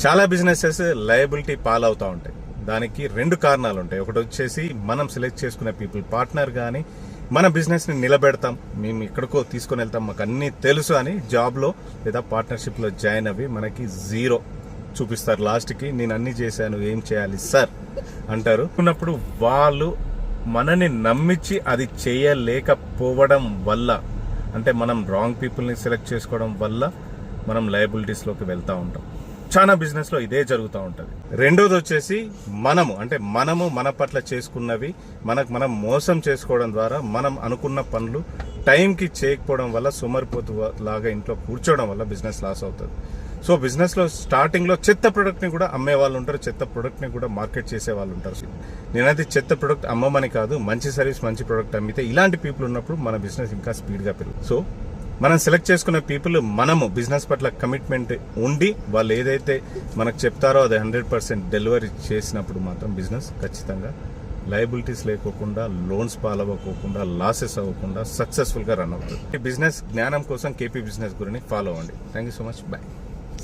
చాలా businesses liability పాలవుతూ ఉంటాయి. దానికి రెండు కారణాలు ఉంటాయి. ఒకటి వచ్చేసి మనం సెలెక్ట్ చేసుకునే పీపుల్ పార్ట్నర్ కానీ మన బిజినెస్ని నిలబెడతాం, మేము ఎక్కడికో తీసుకొని వెళ్తాం, మాకు అన్నీ తెలుసు అని జాబ్లో లేదా పార్ట్నర్షిప్లో జాయిన్ అవి మనకి జీరో చూపిస్తారు. లాస్ట్కి నేను అన్నీ చేశాను, ఏం చేయాలి సార్ అంటారు. ఉన్నప్పుడు వాళ్ళు మనని నమ్మించి అది చేయలేకపోవడం వల్ల, అంటే మనం రాంగ్ పీపుల్ని సెలెక్ట్ చేసుకోవడం వల్ల మనం లయబిలిటీస్లోకి వెళ్తూ ఉంటాం. చాలా బిజినెస్లో ఇదే జరుగుతూ ఉంటుంది. రెండోది వచ్చేసి మనము మన పట్ల చేసుకున్నవి మనం మోసం చేసుకోవడం ద్వారా మనం అనుకున్న పనులు టైంకి చేయకపోవడం వల్ల సోమరిపోతు లాగా ఇంట్లో కూర్చోవడం వల్ల బిజినెస్ లాస్ అవుతుంది. సో బిజినెస్లో స్టార్టింగ్లో చెత్త ప్రొడక్ట్ని కూడా అమ్మే వాళ్ళు ఉంటారు, చెత్త ప్రొడక్ట్ని కూడా మార్కెట్ చేసే వాళ్ళు ఉంటారు. నేనైతే చెత్త ప్రొడక్ట్ అమ్మమని కాదు, మంచి సర్వీస్ మంచి ప్రొడక్ట్ అమ్మితే ఇలాంటి పీపుల్ ఉన్నప్పుడు మన బిజినెస్ ఇంకా స్పీడ్గా పెరుగుతుంది. సో మనం సెలెక్ట్ చేసుకున్న పీపుల్ మనము బిజినెస్ పట్ల కమిట్మెంట్ ఉండి వాళ్ళు ఏదైతే మనకు చెప్తారో అది 100% డెలివరీ చేసినప్పుడు మాత్రం బిజినెస్ ఖచ్చితంగా లయబిలిటీస్ లేకోకుండా, లోన్స్ పాలవ్వకోకుండా, లాసెస్ అవ్వకుండా సక్సెస్ఫుల్గా రన్ అవుతుంది. ఈ బిజినెస్ జ్ఞానం కోసం కేపీ బిజినెస్ గురిని ఫాలో అవ్వండి. Thank you so much. Bye.